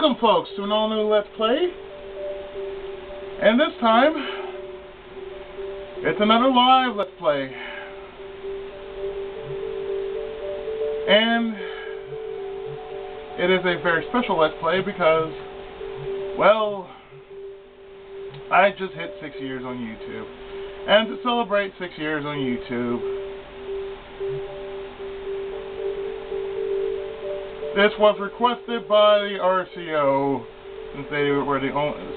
Welcome, folks, to an all-new Let's Play. And this time, it's another live Let's Play. And it is a very special Let's Play because, well, I just hit 6 years on YouTube. And to celebrate 6 years on YouTube, this was requested by the RCO, since they were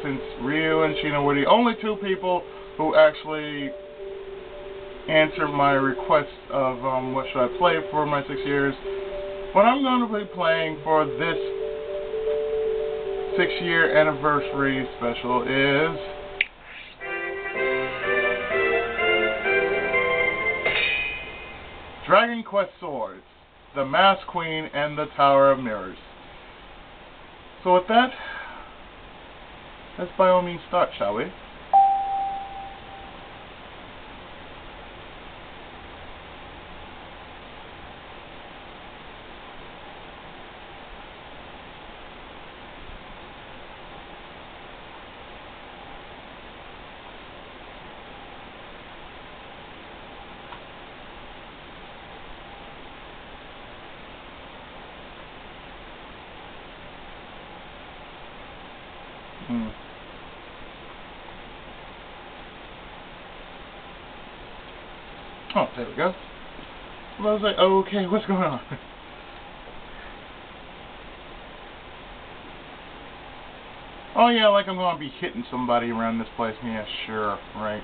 since Ryu and Shino were the only two people who actually answered my request of what should I play for my 6 years. What I'm going to be playing for this 6-year anniversary special is Dragon Quest Swords, the Masked Queen, and the Tower of Mirrors. So with that, let's by all means start, shall we? Oh, there we go. I was like, oh, okay, what's going on? Oh yeah, like I'm gonna be hitting somebody around this place. Yeah, sure, right.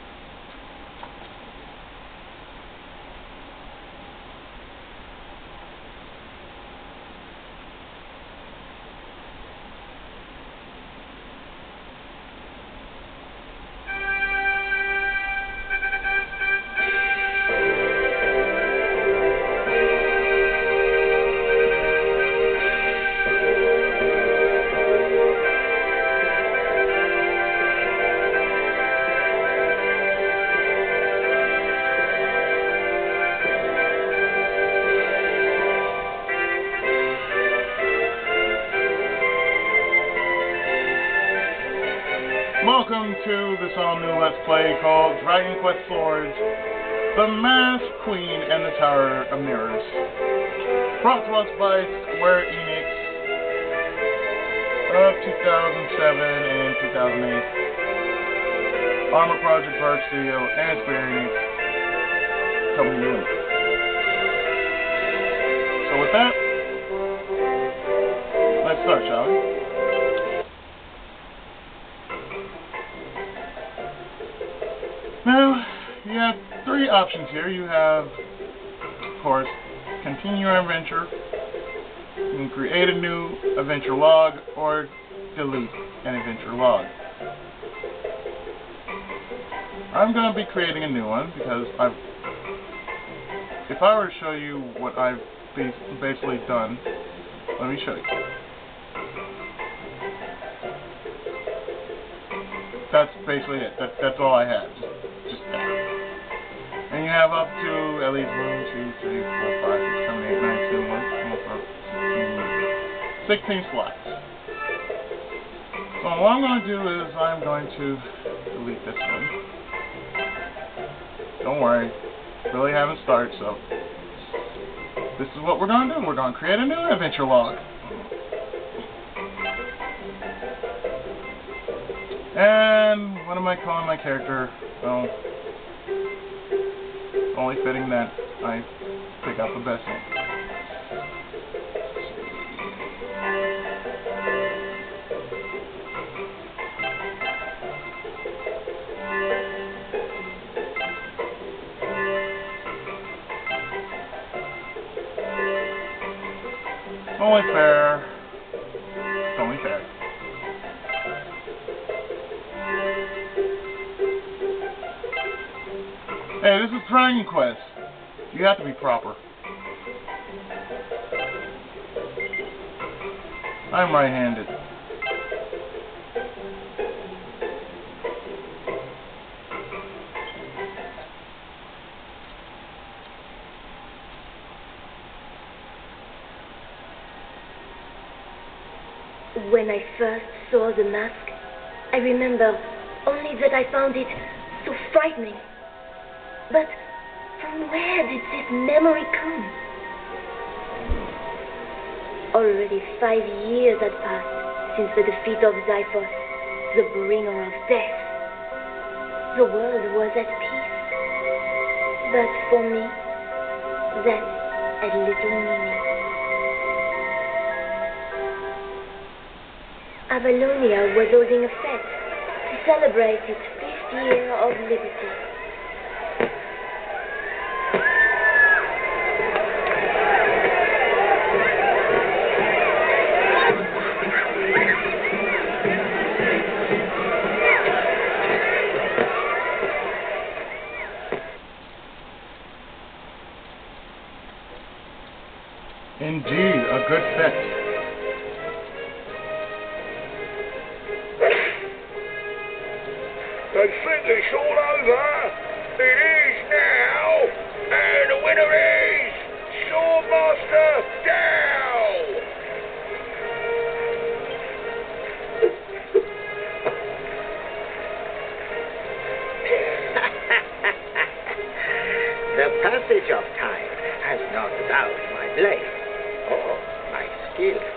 Welcome to this all-new Let's Play called Dragon Quest Swords, the Masked Queen, and the Tower of Mirrors. Brought to us by Square Enix of 2007 and 2008. Armor Project, Verve Studio, and Square Enix Company Limited. So with that, let's start, shall we? Now, you have three options here. You have, of course, continue your adventure, you can create a new adventure log, or delete an adventure log. I'm going to be creating a new one because if I were to show you what I've basically done, let me show you. That's basically it. That's all I had. Just that. And you have up to at least 1, 2, 3, 4, 5, 6, 7, 8, 9, 10, 11, 12, 13, 16 slots. So what I'm going to do is I'm going to delete this one. Don't worry, really haven't started, so this is what we're going to do. We're going to create a new adventure log. And what am I calling my character? Well, only fitting that I pick out the best name. Only fair. It's only fair. Hey, this is Dragon Quest. You have to be proper. I'm right-handed. When I first saw the mask, I remember only that I found it so frightening. But from where did this memory come? Already 5 years had passed since the defeat of Xiphos, the bringer of death. The world was at peace. But for me, that had little meaning. Avalonia was holding a fete to celebrate its 5th year of liberty. Indeed, a good fete. They think it's all over. It is now. And the winner is Swordmaster Dow. The passage of time has knocked out my blade. Oh, my skills.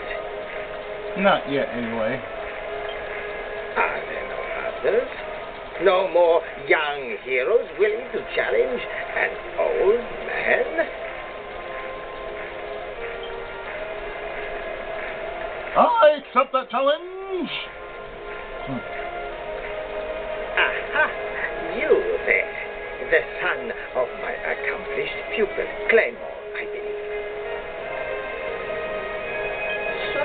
Not yet, anyway. Are there no others? No more young heroes willing to challenge an old man? I accept that challenge! Aha! You there, the son of my accomplished pupil, Claymore, I believe. So,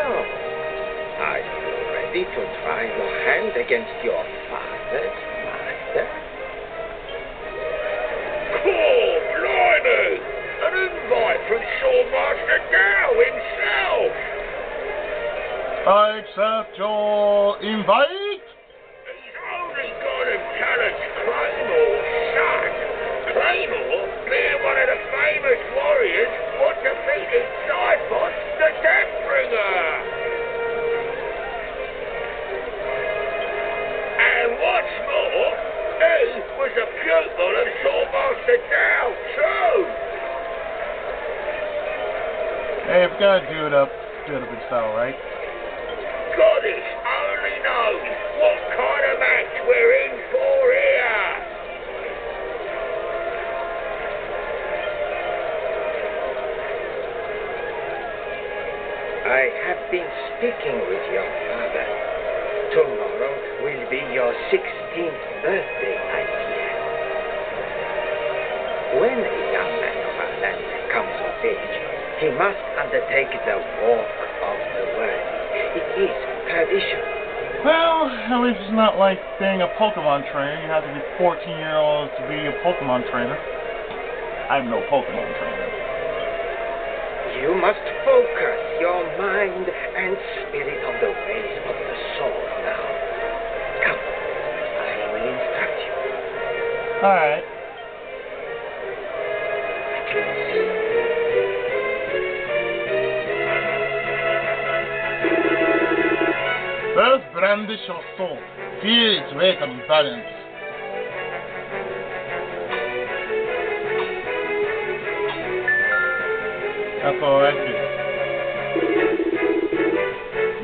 are you ready to try your hand against your father's master? Cool, blimey! An invite from Swordmaster Dow himself. I accept your invite! He's only got to challenge Claymore's son. Claymore being one of the famous warriors what defeated Xiphos, the Deathbringer. And what's more, he was a pupil of Swordmaster Dow too. Hey, if you gotta do it up in style, right? Goddess only knows what kind of match we're in for here. I have been speaking with your father. Tomorrow will be your 16th birthday, I hear. When a young man of our land comes of age, he must undertake the walk of the world. It is tradition. Well, at least it's not like being a Pokemon trainer. You have to be 14 years old to be a Pokemon trainer. I'm no Pokemon trainer. You must focus your mind and spirit on the ways of the soul now. Come, I will instruct you. Alright. First, brandish your sword. Feel its weight and balance. That's all I do.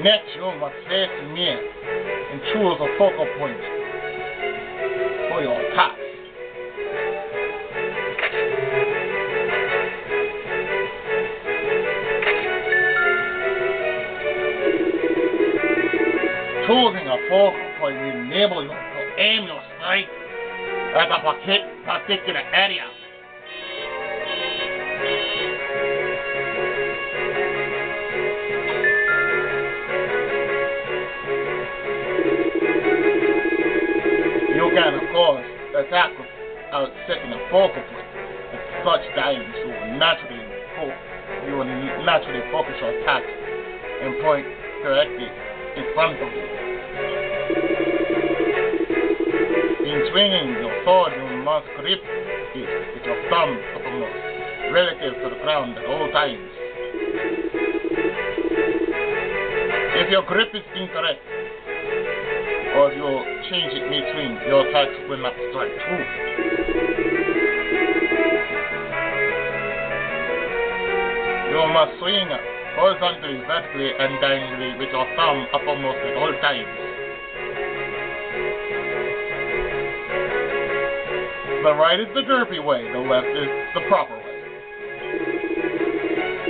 Next, you must face me and choose a focal point for your attack. Choosing a focal point will enable you to aim your sight at a particular area. You can, of course, attack without setting a focal point. At such times, you will naturally focus your attack and point directly in front of you. In swinging your sword, you must grip it with your thumb uppermost, relative to the ground at all times. If If your grip is incorrect, or if you change it mid-swing, your attacks will not strike true. You must swing horizontally, vertically, and diagonally with your thumb uppermost at all times. The right is the derpy way, the left is the proper way.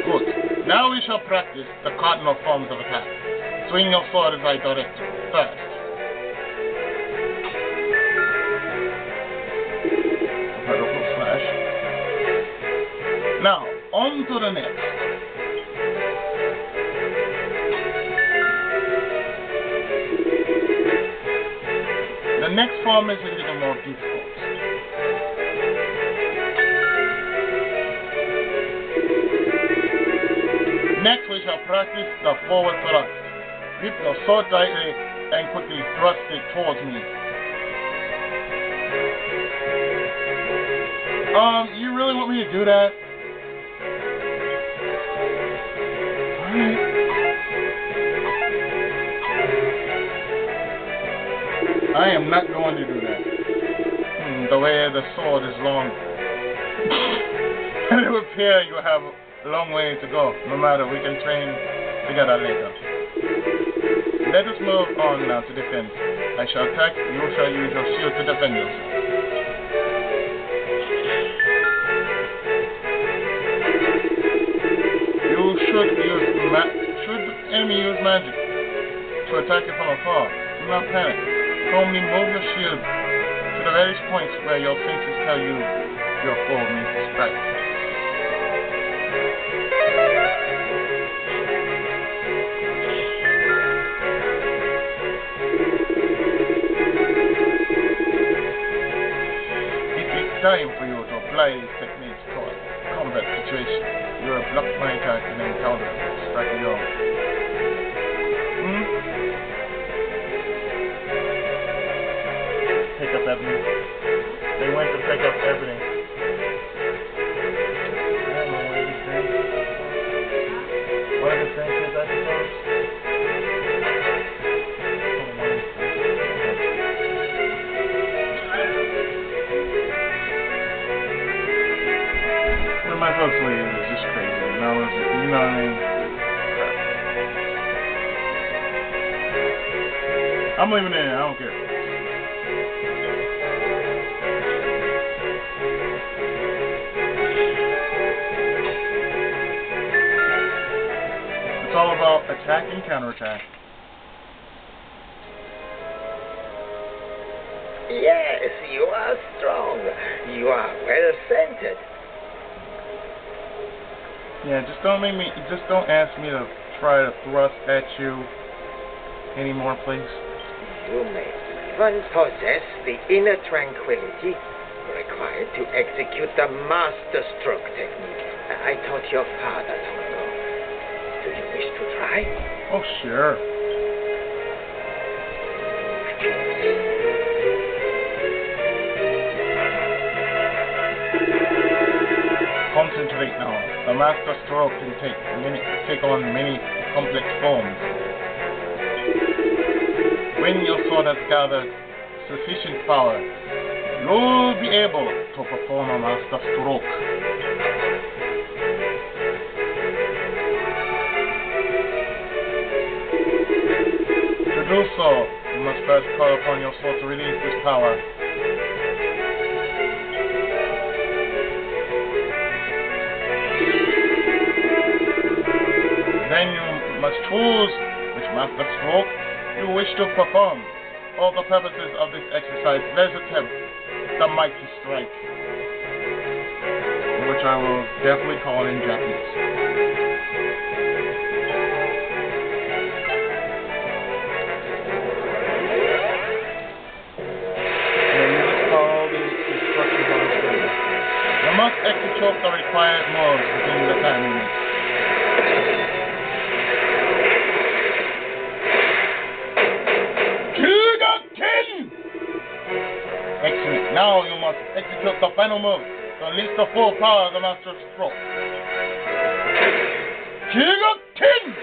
Good. Now we shall practice the cardinal forms of attack. Swing your sword as I direct you. First. Vertical slash. Now, on to the next. The next form is a little more difficult. Next, we shall practice the forward thrust. Grip your sword tightly and quickly thrust it towards me. You really want me to do that? Alright. I am not going to do that. The way the sword is long. And it would appear you have a long way to go. No matter, we can train together later. Let us move on now to defense. I shall attack, you shall use your shield to defend yourself. Should the enemy use magic to attack you from afar, do not panic. Calmly move your shield to the various points where your senses tell you your foe means to strike. It is time for you to apply these techniques to a combat situation. You have blocked my attack and encountered strike your own. Pick up evidence. They went to pick up evidence. I don't know what he's saying. What are the things I suppose? What am I supposed to leave? It's just crazy. You know what I mean? I'm leaving it in. I don't care. It's all about attack and counterattack. Yes, you are strong. You are well centered. Yeah, just don't ask me to try to thrust at you anymore, please. You may even possess the inner tranquility required to execute the master stroke technique I taught your father long ago. Do you wish to try? Oh, sure. Concentrate now. The master stroke can take on many complex forms. When your sword has gathered sufficient power, you'll be able to perform a master stroke. To do so, you must first call upon your sword to release this power. Then you must choose which master stroke you wish to perform. For the purposes of this exercise, let's attempt the mighty strike, which I will definitely call in Japanese. And you just follow the instructions on the screen. You must execute the required moves within the time limit. Excellent. Now you must execute the final move to unleash the full power of the master stroke. King of King!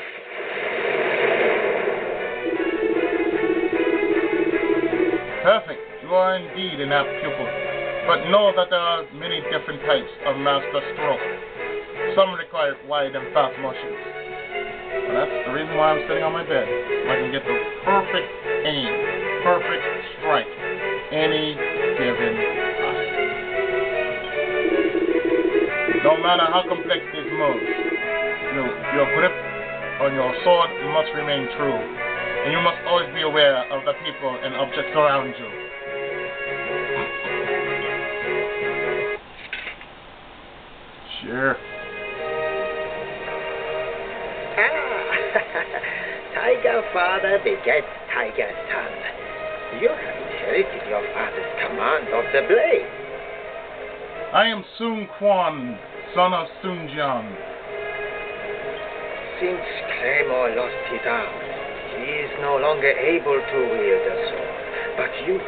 are indeed an apt pupil, but know that there are many different types of master stroke. Some require wide and fast motions. And that's the reason why I'm sitting on my bed, so I can get the perfect aim, perfect strike, any given time. No matter how complex these moves, your grip on your sword must remain true, and you must always be aware of the people and objects around you. Sure. Tiger father begets tiger son. You have inherited your father's command of the blade. I am Sun Quan, son of Sun Jian. Since Claymore lost his arm, he is no longer able to wield a sword. But you,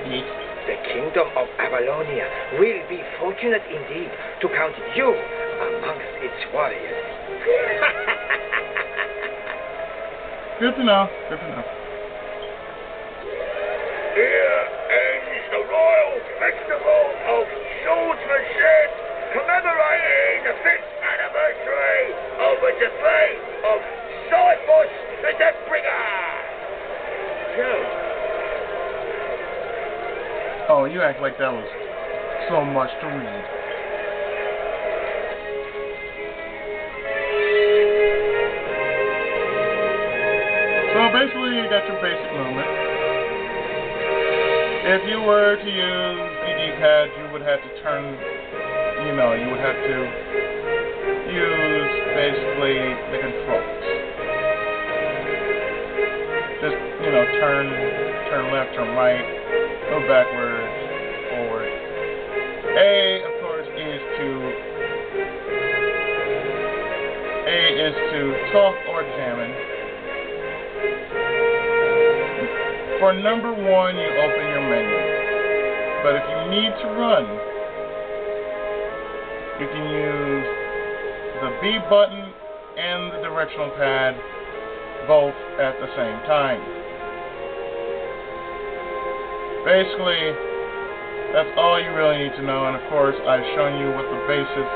Yes. the kingdom of Avalonia, will be fortunate indeed to count you amongst its warriors. Good to know. Good to know. Here ends the Royal Festival of Swordsmanship, commemorating the 5th anniversary of the defeat of Cyphus the Deathbringer. Oh, you act like that was so much to read. So basically, you got your basic movement. If you were to use the D-pad, you would have to turn, you would have to use basically the controls. Just, turn left, turn right, go backwards, forward. A, of course, is to talk or examine. For number 1, you open your menu. But if you need to run, you can use the B button and the directional pad both at the same time. Basically, that's all you really need to know, and of course I've shown you what the basis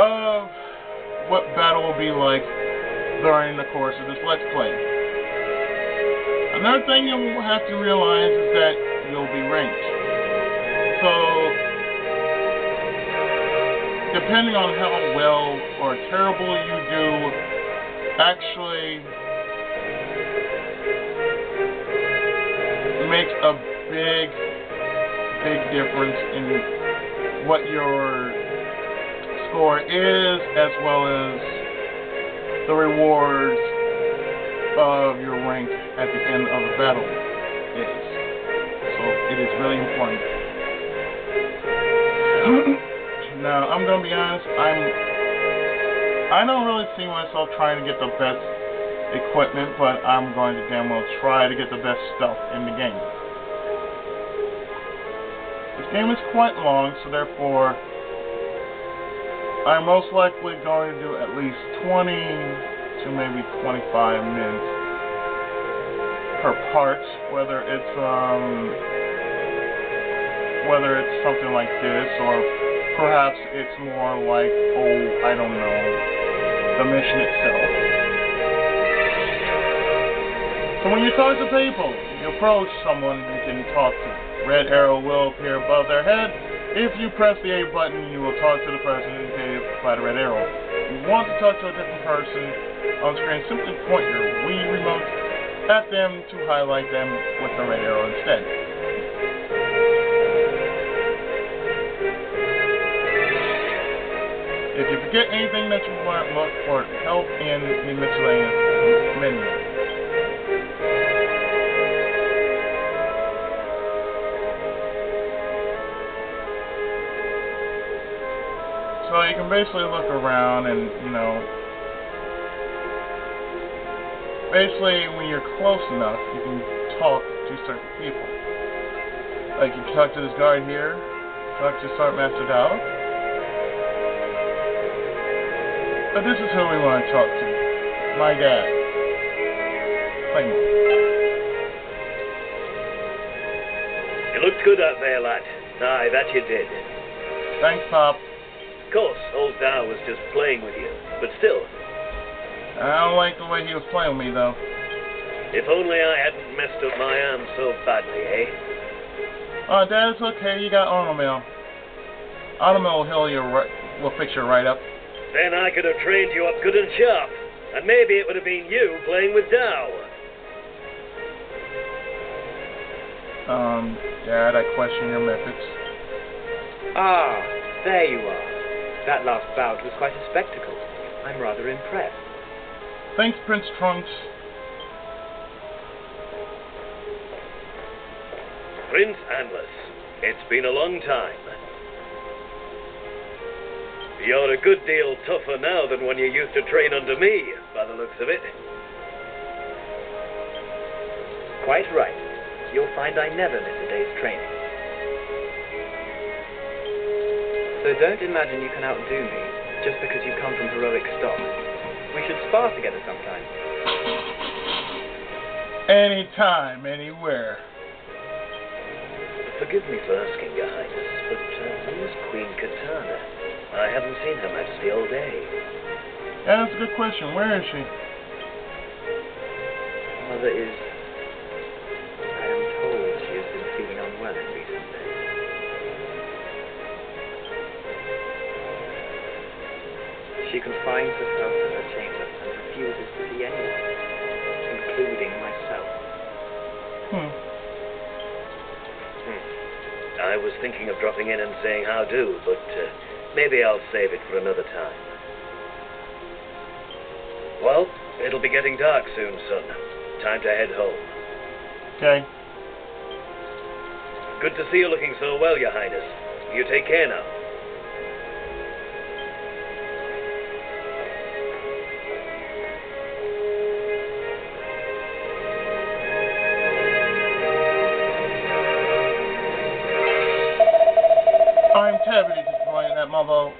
of what battle will be like during the course of this Let's Play. Another thing you'll have to realize is that you'll be ranked. So, depending on how well or terrible you do, actually makes a big difference in what your score is, as well as the rewards of your rank at the end of the battle is. So it is really important. Now, I'm gonna be honest, I don't really see myself trying to get the best equipment, but I'm going to damn well try to get the best stuff in the game. This game is quite long, so therefore I'm most likely going to do at least 20 to maybe 25 minutes per part, whether it's something like this, or perhaps it's more like, I don't know, the mission itself. So when you talk to people, you approach someone you can talk to. Red arrow will appear above their head. If you press the A button, you will talk to the person indicated by the red arrow. If you want to talk to a different person on screen, simply point your Wii remote at them to highlight them with the red arrow instead. If you forget anything that you want, look for help in the miscellaneous menu. So you can basically look around and, basically when you're close enough, you can talk to certain people. Like you can talk to this guard here, talk to Sergeant Master Dao. But this is who we want to talk to. My dad. Claymore. You looked good out there, lad. Aye, that you did. Thanks, Pop. Of course, old Dow was just playing with you, but still. I don't like the way he was playing with me, though. If only I hadn't messed up my arm so badly, eh? Oh, Dad, it's okay. You got Automail. Automail will heal you. Will fix you right up. Then I could have trained you up good and sharp, and maybe it would have been you playing with Dow. Dad, I question your methods. Ah, there you are. That last bout was quite a spectacle. I'm rather impressed. Thanks, Prince Trunks. Prince Anless, it's been a long time. You're a good deal tougher now than when you used to train under me, by the looks of it. Quite right. You'll find I never miss a day's training. So don't imagine you can outdo me just because you come from heroic stock. We should spar together sometime. Anytime, anywhere. Forgive me for asking, Your Highness, but where's Queen Katana? I haven't seen Her Majesty all day. Yeah, that's a good question. Where is she? Mother is... I am told she has been feeling unwell in recent days. She confines herself in her chamber and refuses to see anyone, including myself. I was thinking of dropping in and saying how do, but maybe I'll save it for another time. Well, it'll be getting dark soon, son. Time to head home. Okay. Good to see you looking so well, Your Highness. You take care now. I'm terribly disappointed that Mother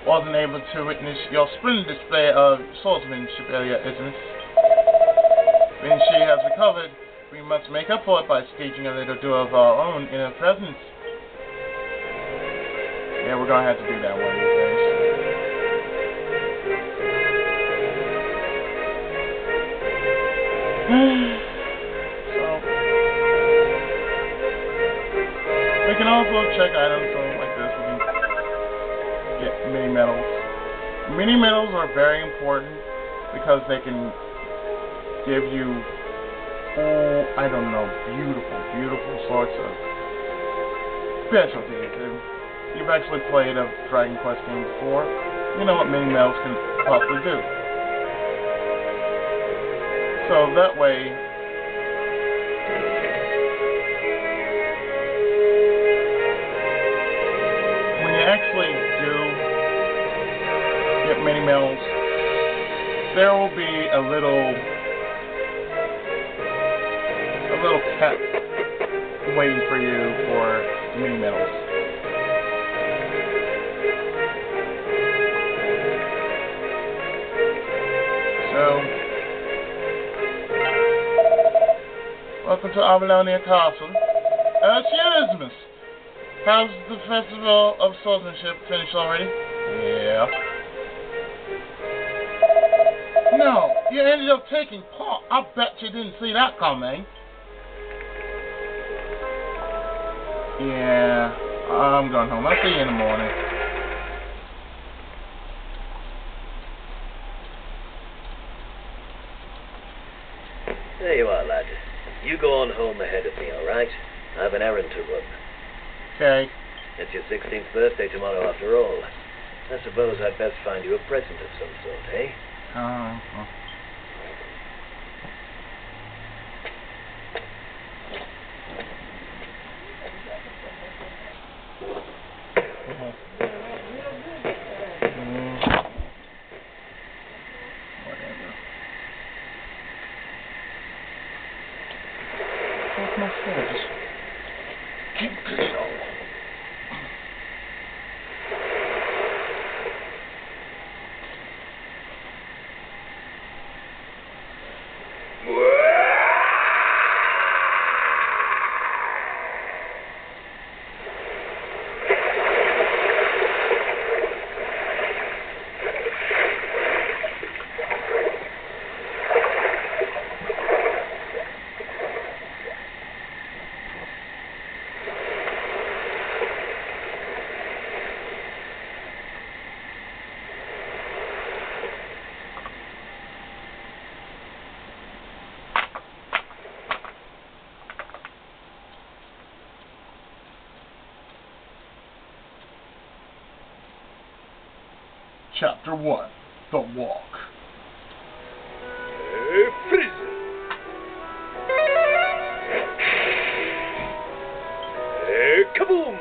wasn't able to witness your splendid display of swordsmanship earlier, Isthmus. When she has recovered, we must make up for it by staging a little duel of our own in her presence. Yeah, we're gonna have to do that one of these days. So, we can also check items like this. We can get mini medals. Mini medals are very important because they can give you, I don't know, beautiful sorts of specialties. If you've actually played a Dragon Quest game before, you know what mini medals can possibly do. So that way, when you actually do get mini medals, there will be a little cat waiting for you for mini medals. So, welcome to Avalonia Castle. Cheerismus! How's the Festival of Swordsmanship finished already? Yeah. No, you ended up taking part. I bet you didn't see that coming. Yeah, I'm going home. I'll see you in the morning. There you are, lad. You go on home ahead of me, all right? I have an errand to run. Okay. It's your 16th birthday tomorrow, after all. I suppose I'd best find you a present of some sort, eh? Oh. Whatever. What's my phone? Just keep it on. Chapter 1, The Walk. Freeze. Kaboom!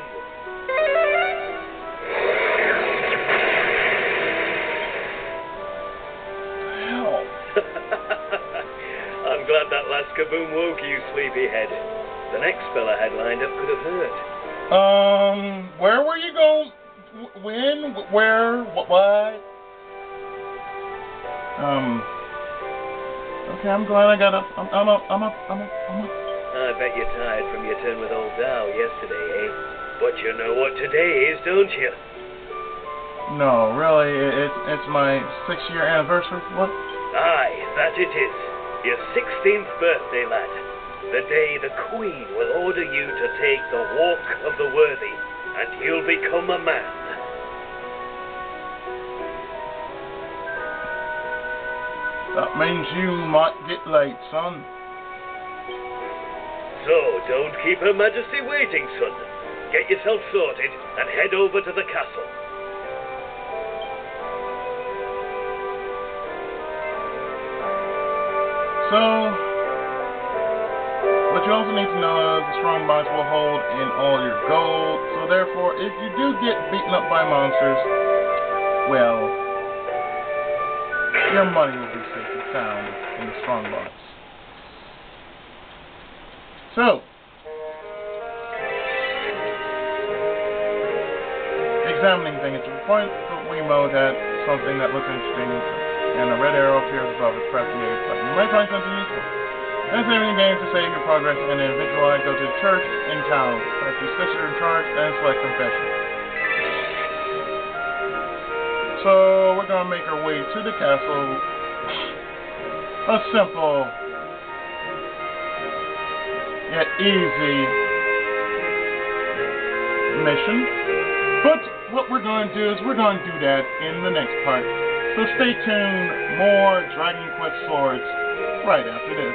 Hell. I'm glad that last kaboom woke you, sleepyhead. The next fella I had lined up could have hurt. Where were you going? When? Where? Why? Okay, I'm glad I got up. I'm up. I bet you're tired from your turn with old Dow yesterday, eh? But you know what today is, don't you? No, really, it's my 6-year anniversary. What? Aye, that it is. Your 16th birthday, lad. The day the Queen will order you to take the Walk of the Worthy, and you'll become a man. That means you might get late, son. So, don't keep Her Majesty waiting, son. Get yourself sorted and head over to the castle. So, what you also need to know is the strongbox will hold in all your gold. So therefore, if you do get beaten up by monsters, well, your money will be safe and sound in the strongbox. So, examining things to the point, the Wiimote had something that looks interesting, and a red arrow appears above it. Press the A button. You might find something useful. Then saving the game to save your progress and individualize. Go to the church in town. Press the switch in charge and select confession. So we're gonna make our way to the castle. A simple yet easy mission. But what we're going to do is we're going to do that in the next part. So stay tuned, more Dragon Quest Swords right after this.